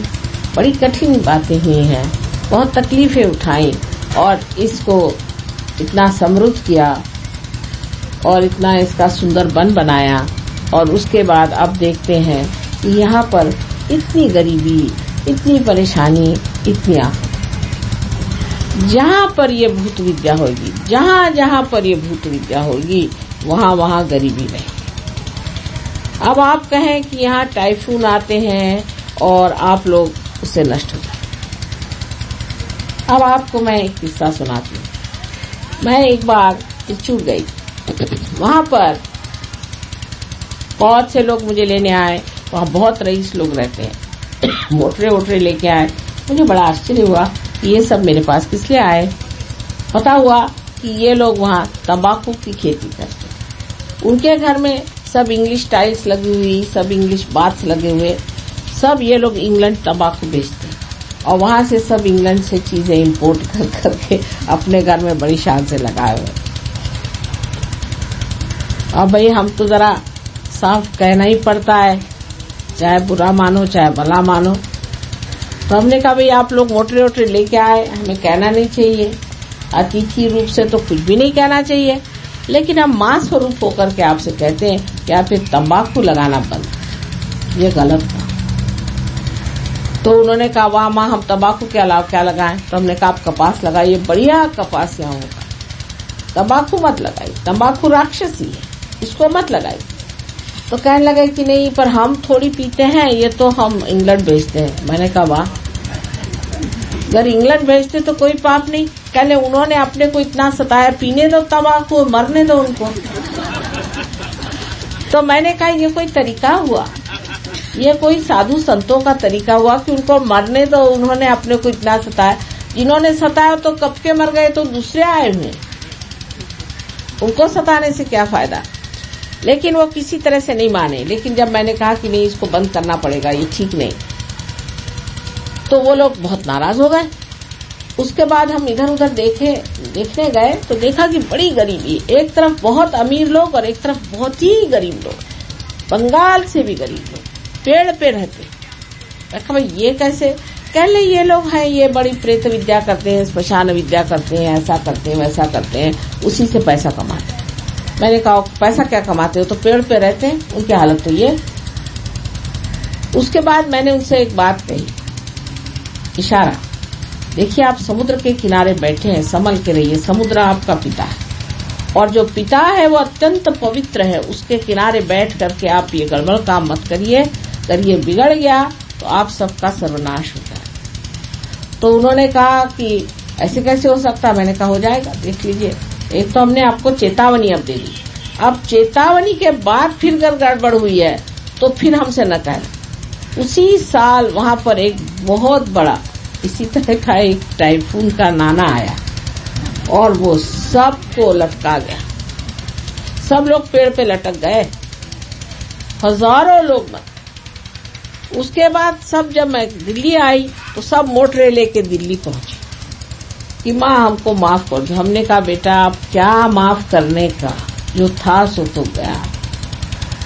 बड़ी कठिन बातें हुई हैं, बहुत तकलीफें उठाई और इसको इतना समृद्ध किया और इतना इसका सुंदर वन बनाया। और उसके बाद अब देखते हैं कि यहाँ पर इतनी गरीबी, इतनी परेशानी, इतनी आफत। जहाँ पर ये भूत विद्या होगी, जहाँ जहाँ पर ये भूत विद्या होगी, वहाँ वहाँ गरीबी रहेगी। अब आप कहें कि यहाँ टाइफून आते हैं और आप लोग उससे नष्ट हो जाते। अब आपको मैं एक किस्सा सुनाती हूँ। मैं एक बार चूक गई, वहाँ पर बहुत से लोग मुझे लेने आए, वहाँ बहुत रईस लोग रहते हैं, मोटरे वोटरे लेके आए। मुझे बड़ा आश्चर्य हुआ कि ये सब मेरे पास किस लिए आए। पता हुआ कि ये लोग वहाँ तंबाकू की खेती करते हैं। उनके घर में सब इंग्लिश टाइल्स लगी हुई, सब इंग्लिश बाथ्स लगे हुए, सब ये लोग इंग्लैंड तंबाकू बेचते हैं और वहाँ से सब इंग्लैंड से चीजें इंपोर्ट कर करके अपने घर में बड़ी शान से लगाए हुए। अब भाई हम तो जरा साफ कहना ही पड़ता है चाहे बुरा मानो चाहे भला मानो। तो हमने कहा भाई आप लोग मोटरे वोटरे लेके आए, हमें कहना नहीं चाहिए, अतिथि रूप से तो कुछ भी नहीं कहना चाहिए, लेकिन हम मां स्वरूप होकर के आपसे कहते हैं कि आप ये तंबाकू लगाना बंद, ये गलत था। तो उन्होंने कहा वाह माँ, हम तंबाकू के अलावा क्या लगाएं? तो हमने कहा आप कपास लगाइए, बढ़िया कपास यहाँ होगा, तंबाकू मत लगाइए, तंबाकू राक्षसी है, इसको मत लगाइए। तो कहने लगे कि नहीं पर हम थोड़ी पीते हैं, ये तो हम इंग्लैंड भेजते हैं। मैंने कहा वाह, अगर इंग्लैंड भेजते तो कोई पाप नहीं। कहले उन्होंने अपने को इतना सताया, पीने दो तंबाकू, मरने दो उनको। तो मैंने कहा ये कोई तरीका हुआ, ये कोई साधु संतों का तरीका हुआ कि उनको मरने दो? उन्होंने अपने को इतना सताया, जिन्होंने सताया तो कब के मर गए, तो दूसरे आए हुए, उनको सताने से क्या फायदा। लेकिन वो किसी तरह से नहीं माने। लेकिन जब मैंने कहा कि नहीं इसको बंद करना पड़ेगा, ये ठीक नहीं, तो वो लोग बहुत नाराज हो गए। उसके बाद हम इधर उधर देखने गए तो देखा कि बड़ी गरीबी, एक तरफ बहुत अमीर लोग और एक तरफ बहुत ही गरीब लोग, बंगाल से भी गरीब लोग पेड़ पे रहते। मैं कहा भाई ये कैसे? कह ले ये लोग हैं, ये बड़ी प्रेत विद्या करते हैं, श्मशान विद्या करते हैं, ऐसा करते हैं वैसा करते हैं, उसी से पैसा कमाते हैं। मैंने कहा पैसा क्या कमाते हो? तो पेड़ पे रहते हैं, उनकी हालत तो ये। उसके बाद मैंने उनसे एक बात कही, इशारा, देखिए आप समुद्र के किनारे बैठे हैं, संभल के रहिए, समुद्र आपका पिता है और जो पिता है वो अत्यंत पवित्र है, उसके किनारे बैठ करके आप ये गड़बड़ काम मत करिए, ये बिगड़ गया तो आप सबका सर्वनाश हो जाए। तो उन्होंने कहा कि ऐसे कैसे हो सकता? मैंने कहा हो जाएगा, देख लीजिए। एक तो हमने आपको चेतावनी अब दे दी, अब चेतावनी के बाद फिर गड़बड़ हुई है तो फिर हमसे न कहना। उसी साल वहां पर एक बहुत बड़ा इसी तरह का एक टाइफून का नाना आया और वो सबको लटका गया, सब लोग पेड़ पे लटक गए, हजारों लोग मर। उसके बाद सब, जब मैं दिल्ली आई तो सब मोटरे लेके दिल्ली पहुंची कि माँ हमको माफ कर दो। हमने कहा बेटा आप क्या माफ करने का, जो था सो तो गया,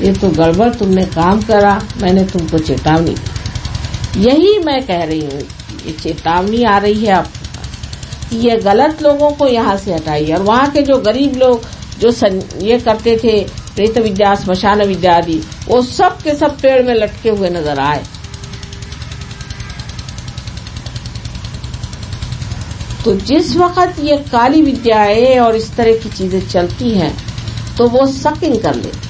ये तो गड़बड़ तुमने काम करा, मैंने तुमको चेतावनी दी। यही मैं कह रही हूँ, ये चेतावनी आ रही है आपके पास कि ये गलत लोगों को यहाँ से हटाइए। और वहाँ के जो गरीब लोग जो ये करते थे प्रेत विद्या, श्मशान विद्या आदि, वो सब के सब पेड़ में लटके हुए नजर आए। तो जिस वक्त ये काली विद्याएं और इस तरह की चीजें चलती हैं तो वो सकिंग कर लेती,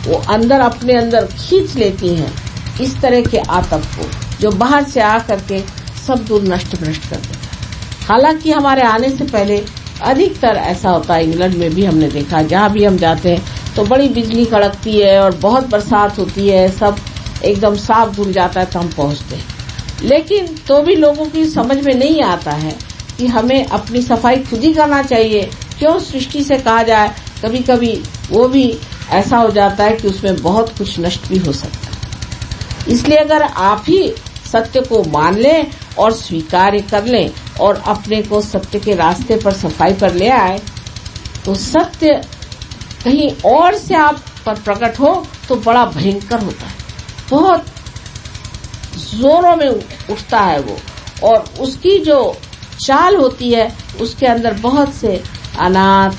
वो अंदर अपने अंदर खींच लेती हैं इस तरह के आतंक को, जो बाहर से आकर के सब दूर नष्ट भ्रष्ट कर देता है। हालांकि हमारे आने से पहले अधिकतर ऐसा होता है, इंग्लैंड में भी हमने देखा, जहाँ भी हम जाते हैं तो बड़ी बिजली कड़कती है और बहुत बरसात होती है, सब एकदम साफ धुल जाता है तो हम पहुंचते हैं। लेकिन तो भी लोगों की समझ में नहीं आता है कि हमें अपनी सफाई खुद ही करना चाहिए। क्यों सृष्टि से कहा जाए, कभी कभी वो भी ऐसा हो जाता है कि उसमें बहुत कुछ नष्ट भी हो सकता है। इसलिए अगर आप ही सत्य को मान लें और स्वीकार कर लें और अपने को सत्य के रास्ते पर सफाई पर ले आए तो सत्य कहीं और से आप पर प्रकट हो तो बड़ा भयंकर होता है, बहुत जोरों में उठता है वो, और उसकी जो चाल होती है उसके अंदर बहुत से अनाथ,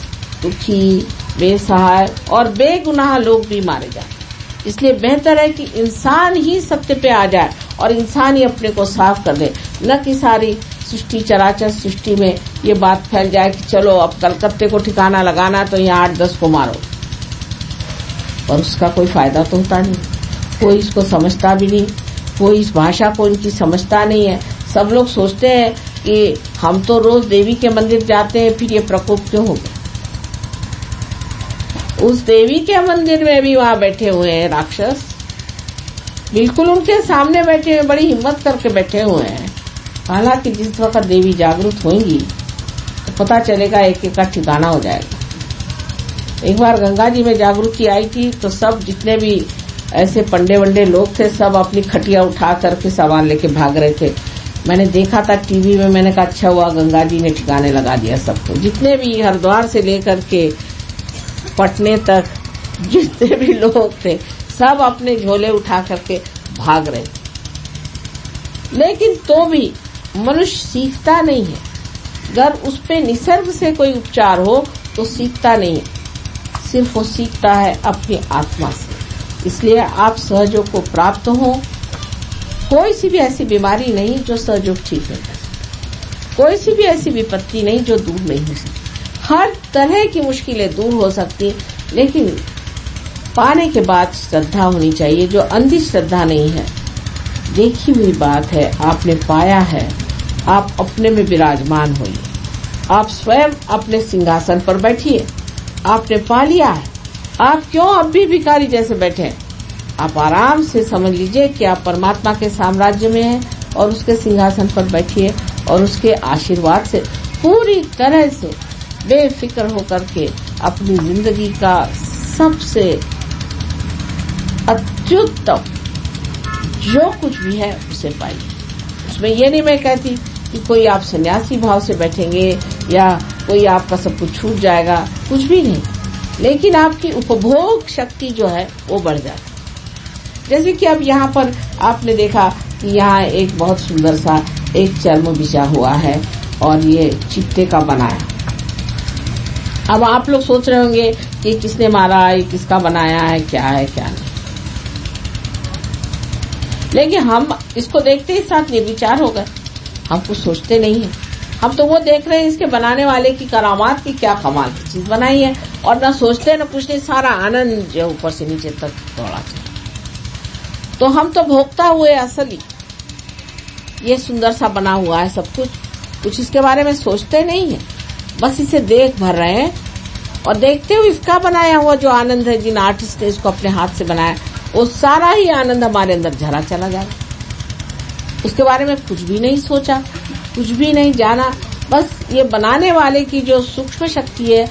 दुखी, बेसहाय और बेगुनाह लोग भी मारे जाते। इसलिए बेहतर है कि इंसान ही सत्य पे आ जाए और इंसान ही अपने को साफ कर दे, न कि सारी सृष्टि, चराचर सृष्टि में ये बात फैल जाए कि चलो अब कलकत्ते को ठिकाना लगाना तो यहाँ 8-10 को मारो, और उसका कोई फायदा तो होता नहीं। कोई इसको समझता भी नहीं, कोई इस भाषा को इनकी समझता नहीं है। सब लोग सोचते हैं कि हम तो रोज देवी के मंदिर जाते हैं, फिर ये प्रकोप क्यों हो गया? उस देवी के मंदिर में भी वहां बैठे हुए हैं राक्षस, बिल्कुल उनके सामने बैठे हुए, बड़ी हिम्मत करके बैठे हुए हैं। हालांकि जिस वक्त देवी जागरूक होंगी तो पता चलेगा, एक एक का ठिकाना हो जाएगा। एक बार गंगा जी में जागृति आई थी तो सब जितने भी ऐसे पंडे वंडे लोग थे सब अपनी खटिया उठा करके सामान लेके भाग रहे थे। मैंने देखा था टीवी में, मैंने कहा अच्छा हुआ गंगा जी ने ठिकाने लगा दिया सबको। जितने भी हरिद्वार से लेकर के पटने तक जितने भी लोग थे सब अपने झोले उठा करके भाग रहे। लेकिन तो भी मनुष्य सीखता नहीं है। अगर उस पे निसर्ग से कोई उपचार हो तो सीखता नहीं है, सिर्फ वो सीखता है अपनी आत्मा से। इसलिए आप सहयोग को प्राप्त हो। कोई सी भी ऐसी बीमारी नहीं जो सहयोग ठीक नहीं कर सकती, कोई सी भी ऐसी विपत्ति नहीं जो दूर नहीं हो सकती। हर तरह की मुश्किलें दूर हो सकती, लेकिन पाने के बाद श्रद्धा होनी चाहिए, जो अंधी श्रद्धा नहीं है। देखी हुई बात है, आपने पाया है, आप अपने में विराजमान होइए। आप स्वयं अपने सिंहासन पर बैठिए, आपने पा लिया है। आप क्यों अब भी भिखारी जैसे बैठे हैं? आप आराम से समझ लीजिए कि आप परमात्मा के साम्राज्य में हैं और उसके सिंहासन पर बैठिए और उसके आशीर्वाद से पूरी तरह से बेफिक्र होकर के अपनी जिंदगी का सबसे अत्युत्तम जो कुछ भी है उसे पाइए। उसमें ये नहीं मैं कहती कि कोई आप सन्यासी भाव से बैठेंगे या कोई आपका सब कुछ छूट जाएगा, कुछ भी नहीं। लेकिन आपकी उपभोग शक्ति जो है वो बढ़ जाती। जैसे कि अब यहाँ पर आपने देखा कि यहाँ एक बहुत सुंदर सा एक चर्म बिछा हुआ है और ये चिट्टे का बना है। अब आप लोग सोच रहे होंगे कि किसने मारा, ये किसका बनाया है, क्या है क्या नहीं। लेकिन हम इसको देखते ही साथ निर्विचार हो गए, हम कुछ सोचते नहीं है। हम तो वो देख रहे हैं इसके बनाने वाले की करामात की क्या कमाल की चीज बनाई है, और न सोचते न कुछ नहीं, सारा आनंद जो ऊपर से नीचे तक दौड़ा चला। तो हम तो भोगता हुए असली ये सुंदर सा बना हुआ है सब कुछ इसके बारे में सोचते नहीं है, बस इसे देख भर रहे हैं। और देखते हुए इसका बनाया हुआ जो आनंद है, जिन आर्टिस्ट ने इसको अपने हाथ से बनाया, वो सारा ही आनंद हमारे अंदर झरा चला जाए। उसके बारे में कुछ भी नहीं सोचा, कुछ भी नहीं जाना, बस ये बनाने वाले की जो सूक्ष्म शक्ति है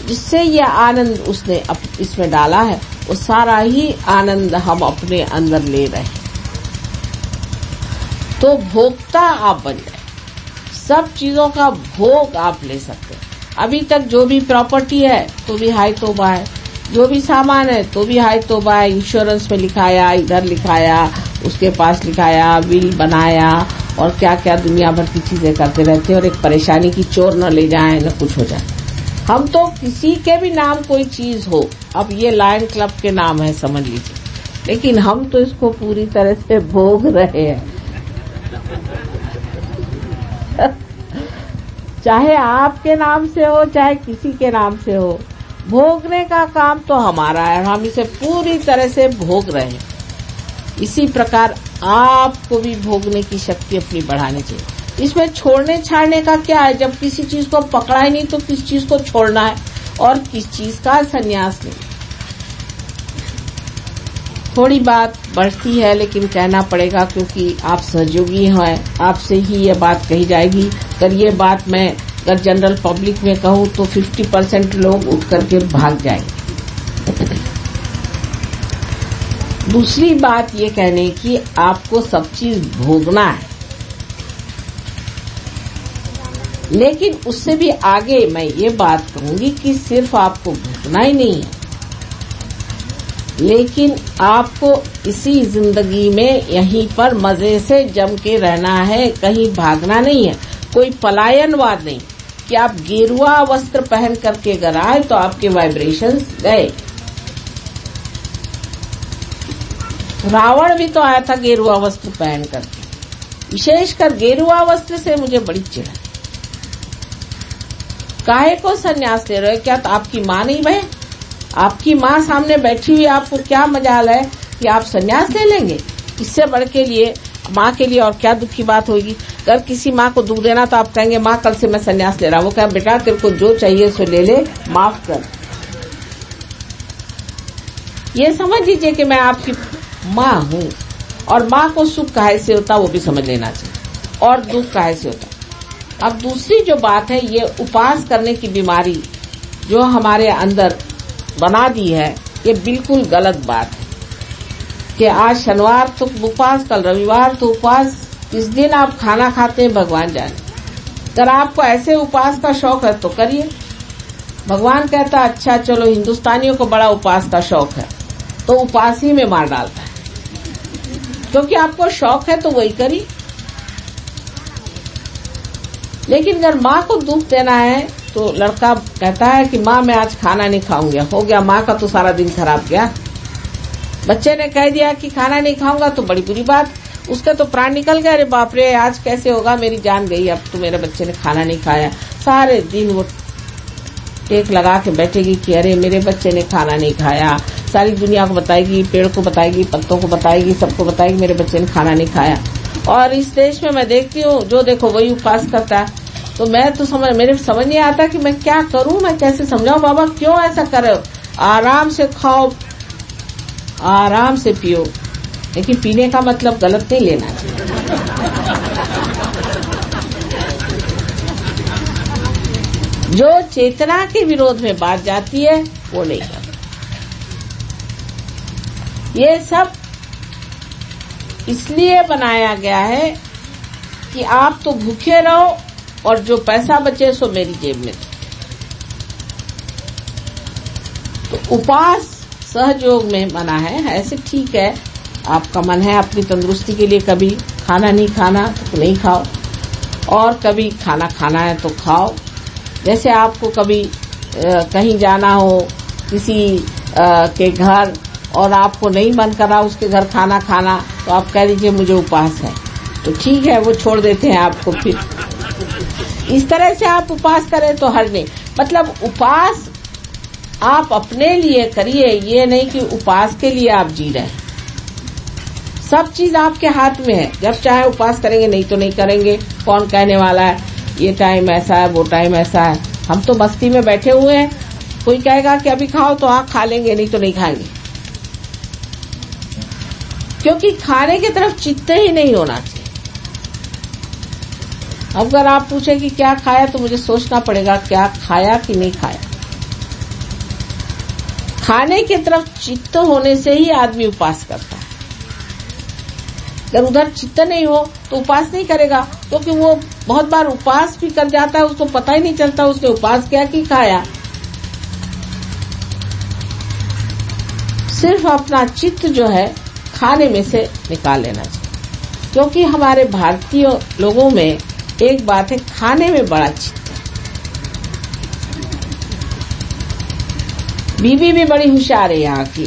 जिससे ये आनंद उसने इसमें डाला है, वो सारा ही आनंद हम अपने अंदर ले रहे हैं। तो भोक्ता आप बन जाए, सब चीजों का भोग आप ले सकते हैं। अभी तक जो भी प्रॉपर्टी है तो भी हाय तौबा है, जो भी सामान है तो भी हाय तौबा है। इंश्योरेंस में लिखाया, इधर लिखाया, उसके पास लिखाया, बिल बनाया और क्या क्या दुनिया भर की चीजें करते रहते हैं। और एक परेशानी की चोर न ले जाए न कुछ हो जाए। हम तो किसी के भी नाम कोई चीज हो, अब ये लायन क्लब के नाम है समझ लीजिए, लेकिन हम तो इसको पूरी तरह से भोग रहे हैं। चाहे आपके नाम से हो चाहे किसी के नाम से हो, भोगने का काम तो हमारा है, हम इसे पूरी तरह से भोग रहे हैं। इसी प्रकार आपको भी भोगने की शक्ति अपनी बढ़ानी चाहिए। इसमें छोड़ने छाड़ने का क्या है? जब किसी चीज को पकड़ा ही नहीं तो किस चीज को छोड़ना है और किस चीज का संन्यास नहीं। थोड़ी बात बढ़ती है लेकिन कहना पड़ेगा, क्योंकि आप सहयोगी हैं, आपसे ही ये बात कही जाएगी। अगर ये बात मैं अगर जनरल पब्लिक में कहूँ तो 50% लोग उठ करके भाग जाएंगे। दूसरी बात ये कहने की, आपको सब चीज भोगना है, लेकिन उससे भी आगे मैं ये बात कहूंगी कि सिर्फ आपको भोगना ही नहीं है, लेकिन आपको इसी जिंदगी में यहीं पर मजे से जम के रहना है, कहीं भागना नहीं है। कोई पलायनवाद नहीं कि आप गेरुआ वस्त्र पहन करके अगर आए तो आपके वाइब्रेशंस गए। रावण भी तो आया था गेरुआ वस्त्र पहन करके। विशेषकर गेरुआ वस्त्र से मुझे बड़ी चिढ़। काहे को संन्यास ले रहे हो? क्या तो आपकी माँ नहीं बहे? आपकी माँ सामने बैठी हुई, आपको क्या मजाल है कि आप संन्यास ले लेंगे? इससे बढ़ के लिए माँ के लिए और क्या दुख की बात होगी। अगर किसी माँ को दुख देना तो आप कहेंगे माँ कल से मैं संन्यास ले रहा हूँ। वो कहे बेटा तेरे को जो चाहिए सो ले ले, माफ कर। ये समझ लीजिए कि मैं आपकी माँ हूँ, और माँ को सुख काहे से होता वो भी समझ लेना चाहिए, और दुख काहे से होता। अब दूसरी जो बात है, ये उपास करने की बीमारी जो हमारे अंदर बना दी है, ये बिल्कुल गलत बात है कि आज शनिवार तो उपवास, कल रविवार तो उपवास। किस दिन आप खाना खाते हैं भगवान जाने। अगर आपको ऐसे उपवास का शौक है तो करिए। भगवान कहता अच्छा चलो, हिंदुस्तानियों को बड़ा उपवास का शौक है, तो उपवास ही में मार डालता है, क्योंकि आपको शौक है तो वही करी। लेकिन अगर माँ को दुख देना है तो लड़का कहता है कि माँ मैं आज खाना नहीं खाऊंगा, हो गया माँ का तो सारा दिन खराब गया। बच्चे ने कह दिया कि खाना नहीं खाऊंगा तो बड़ी बुरी बात, उसके तो प्राण निकल गए, अरे बाप रे आज कैसे होगा, मेरी जान गई, अब तो मेरे बच्चे ने खाना नहीं खाया। सारे दिन वो टेक लगा के बैठेगी कि अरे मेरे बच्चे ने खाना नहीं खाया, सारी दुनिया को बताएगी, पेड़ को बताएगी, पत्तों को बताएगी, सबको बताएगी मेरे बच्चे ने खाना नहीं खाया। और इस देश में मैं देखती हूँ जो देखो वही उपवास करता है। तो मैं तो मेरे समझ नहीं आता कि मैं क्या करूं, मैं कैसे समझाऊं, बाबा क्यों ऐसा कर रहे हो, आराम से खाओ आराम से पियो, लेकिन पीने का मतलब गलत नहीं लेना चाहिए। जो चेतना के विरोध में बात जाती है वो नहीं करना। ये सब इसलिए बनाया गया है कि आप तो भूखे रहो और जो पैसा बचे सो मेरी जेब में। तो उपवास सहयोग में मना है, ऐसे ठीक है, आपका मन है अपनी तंदुरुस्ती के लिए कभी खाना नहीं खाना तो नहीं खाओ, और कभी खाना खाना है तो खाओ। जैसे आपको कभी कहीं जाना हो किसी के घर और आपको नहीं मन कर रहा उसके घर खाना खाना, तो आप कह दीजिए मुझे उपवास है, तो ठीक है वो छोड़ देते हैं आपको। फिर इस तरह से आप उपवास करें तो हर्ज नहीं, मतलब उपवास आप अपने लिए करिए, ये नहीं कि उपवास के लिए आप जी रहे हैं। सब चीज आपके हाथ में है, जब चाहे उपवास करेंगे, नहीं तो नहीं करेंगे। कौन कहने वाला है ये टाइम ऐसा है वो टाइम ऐसा है, हम तो मस्ती में बैठे हुए हैं। कोई कहेगा कि अभी खाओ तो खा लेंगे, नहीं तो नहीं खाएंगे, क्योंकि खाने की तरफ चित्त ही नहीं होना चाहिए। अगर आप पूछे कि क्या खाया तो मुझे सोचना पड़ेगा क्या खाया कि नहीं खाया। खाने की तरफ चित्त होने से ही आदमी उपवास करता है। अगर उधर चित्त नहीं हो तो उपवास नहीं करेगा, क्योंकि वो बहुत बार उपवास भी कर जाता है, उसको पता ही नहीं चलता उसने उपवास किया कि खाया। सिर्फ अपना चित्त जो है खाने में से निकाल लेना चाहिए, क्योंकि हमारे भारतीय लोगों में एक बात है, खाने में बड़ा चित्त है। बीबी भी बड़ी होशियार है यहाँ की,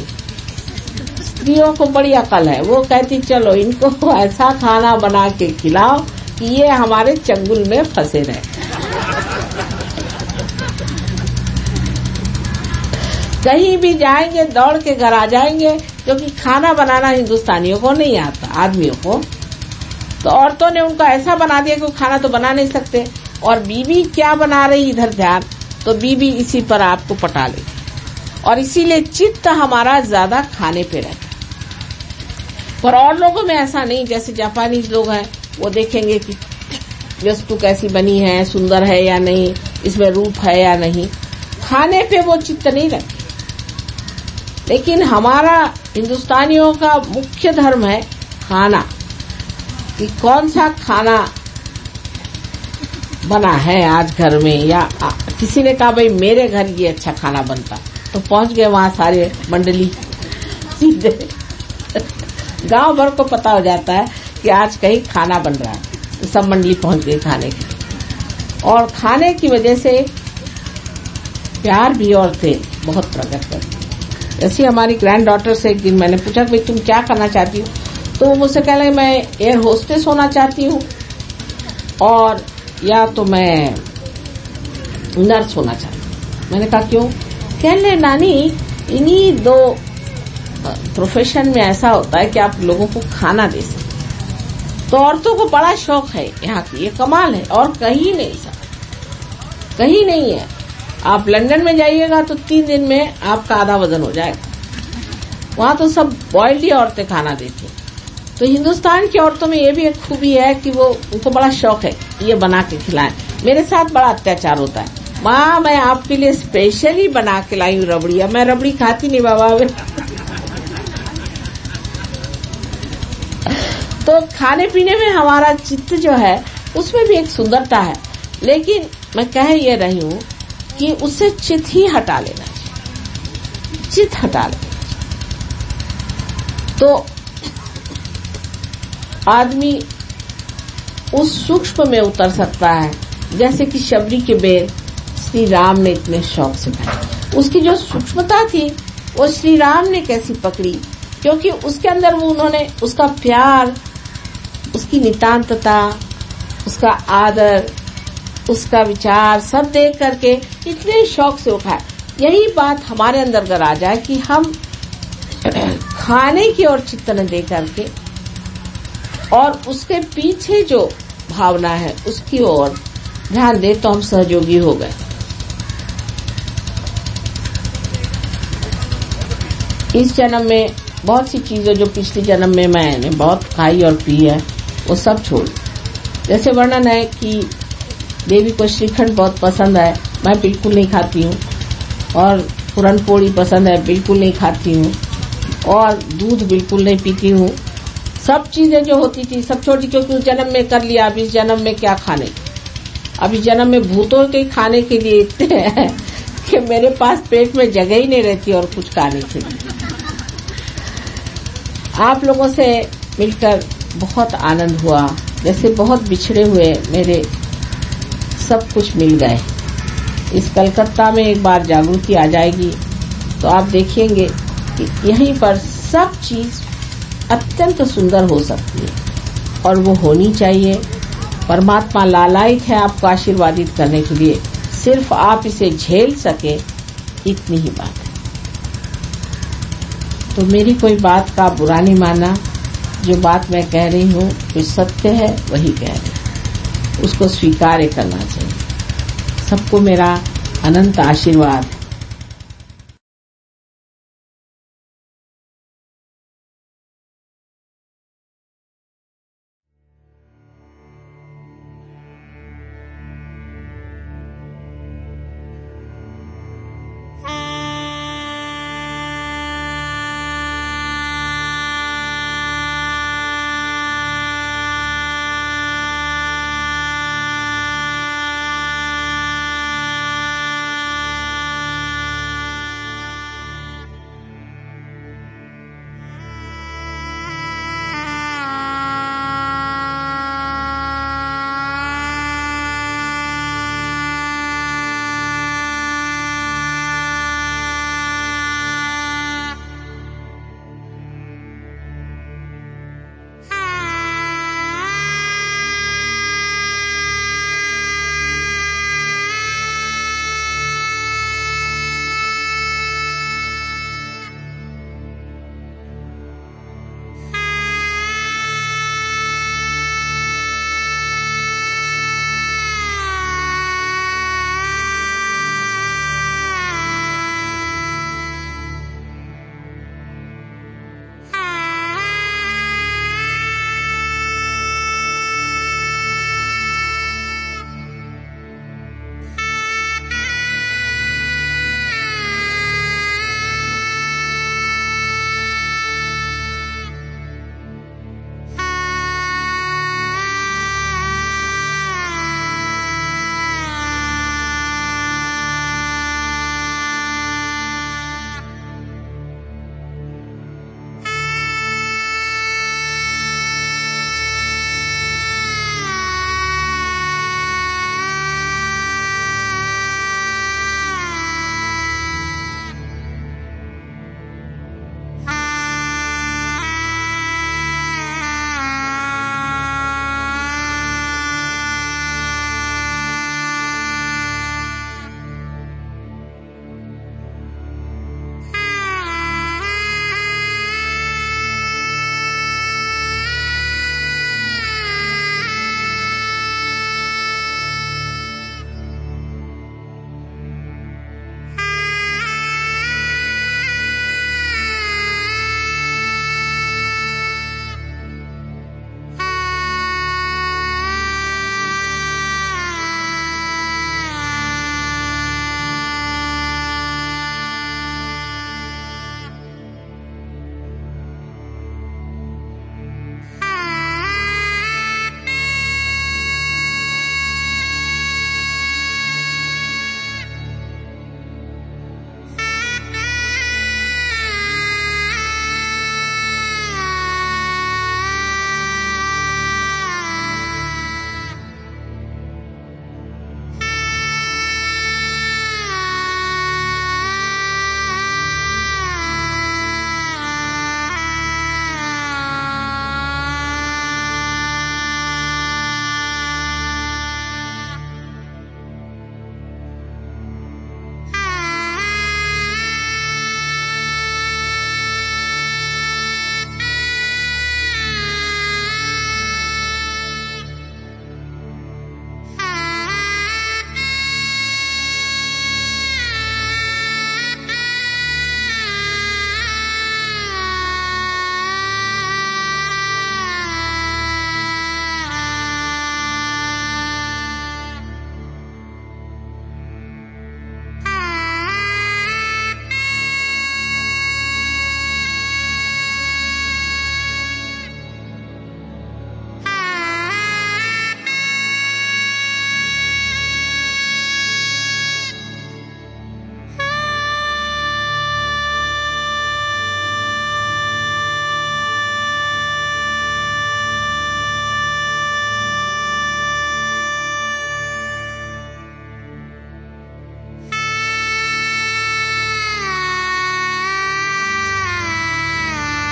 स्त्रियों को बड़ी अकल है, वो कहती चलो इनको ऐसा खाना बना के खिलाओ कि ये हमारे चंगुल में फंसे रहे। कहीं भी जाएंगे दौड़ के घर आ जाएंगे, क्योंकि खाना बनाना हिंदुस्तानियों को नहीं आता, आदमियों को। तो औरतों ने उनको ऐसा बना दिया कि वो खाना तो बना नहीं सकते, और बीबी क्या बना रही इधर ध्यान, तो बीबी इसी पर आपको पटा लेगी, और इसीलिए चित्त हमारा ज्यादा खाने पे रहता है। पर और लोगों में ऐसा नहीं, जैसे जापानीज लोग हैं, वो देखेंगे कि वस्तु कैसी बनी है, सुंदर है या नहीं, इसमें रूप है या नहीं, खाने पे वो चित्त नहीं रखते। लेकिन हमारा हिंदुस्तानियों का मुख्य धर्म है खाना, कि कौन सा खाना बना है आज घर में, या किसी ने कहा भाई मेरे घर ये अच्छा खाना बनता, तो पहुंच गए वहां सारे मंडली, सीधे गांव भर को पता हो जाता है कि आज कहीं खाना बन रहा है, तो सब मंडली पहुंच गई खाने के लिए। और खाने की वजह से प्यार भी औरतें बहुत प्रकट करती। जैसे हमारी ग्रैंड डॉटर से एक दिन मैंने पूछा भाई तुम क्या करना चाहती हो, तो वो मुझसे कह रही मैं एयर होस्टेस होना चाहती हूँ, और या तो मैं नर्स होना चाहती हूँ। मैंने कहा क्यों? कह ले नानी इन्हीं दो प्रोफेशन में ऐसा होता है कि आप लोगों को खाना दे सकते। तो औरतों को बड़ा शौक है यहाँ की, ये कमाल है, और कहीं नहीं सर, कहीं नहीं है। आप लंदन में जाइएगा तो 3 दिन में आपका आधा वजन हो जाएगा, वहां तो सब बॉइल्ड ही औरतें खाना देती हैं। तो हिंदुस्तान की औरतों में ये भी एक खूबी है कि वो उनको बड़ा शौक है ये बना के खिलाएं। मेरे साथ बड़ा अत्याचार होता है, माँ मैं आपके लिए स्पेशली बना के लाई हूँ रबड़ी, मैं रबड़ी खाती नहीं बाबा। तो खाने पीने में हमारा चित्त जो है उसमें भी एक सुंदरता है, लेकिन मैं कह ये रही हूँ कि उससे चित्त ही हटा लेना चाहिए, चित्त हटा लेना चाहिए। तो आदमी उस सूक्ष्म में उतर सकता है, जैसे कि शबरी के बेर श्री राम ने इतने शौक से खाए। उसकी जो सूक्ष्मता थी वो श्री राम ने कैसी पकड़ी, क्योंकि उसके अंदर वो उन्होंने उसका प्यार, उसकी नितांतता, उसका आदर, उसका विचार सब देख करके इतने शौक से उठाए। यही बात हमारे अंदर अगर आ जाए कि हम खाने की ओर चित्त न दे करके और उसके पीछे जो भावना है उसकी ओर ध्यान दे, तो हम सहयोगी हो गए। इस जन्म में बहुत सी चीजें जो पिछले जन्म में मैंने बहुत खाई और पी है वो सब छोड़। जैसे वर्णन है कि देवी को श्रीखंड बहुत पसंद है, मैं बिल्कुल नहीं खाती हूँ, और पूरन पोड़ी पसंद है, बिल्कुल नहीं खाती हूँ, और दूध बिल्कुल नहीं पीती हूँ। सब चीजें जो होती थी सब छोटी, क्योंकि उस जन्म में कर लिया। अब इस जन्म में क्या खाने, अब इस जन्म में भूतों के खाने के लिए इतने हैं कि मेरे पास पेट में जगह ही नहीं रहती और कुछ खाने के लिए। आप लोगों से मिलकर बहुत आनंद हुआ, जैसे बहुत बिछड़े हुए मेरे सब कुछ मिल गए। इस कलकत्ता में एक बार जागृति आ जाएगी तो आप देखेंगे कि यहीं पर सब चीज अत्यंत सुंदर हो सकती है, और वो होनी चाहिए। परमात्मा लालायित है आपको आशीर्वादित करने के लिए, सिर्फ आप इसे झेल सके, इतनी ही बात है। तो मेरी कोई बात का बुरा नहीं माना। जो बात मैं कह रही हूँ जो सत्य है वही कह रही हूँ, उसको स्वीकार करना चाहिए। सबको मेरा अनंत आशीर्वाद।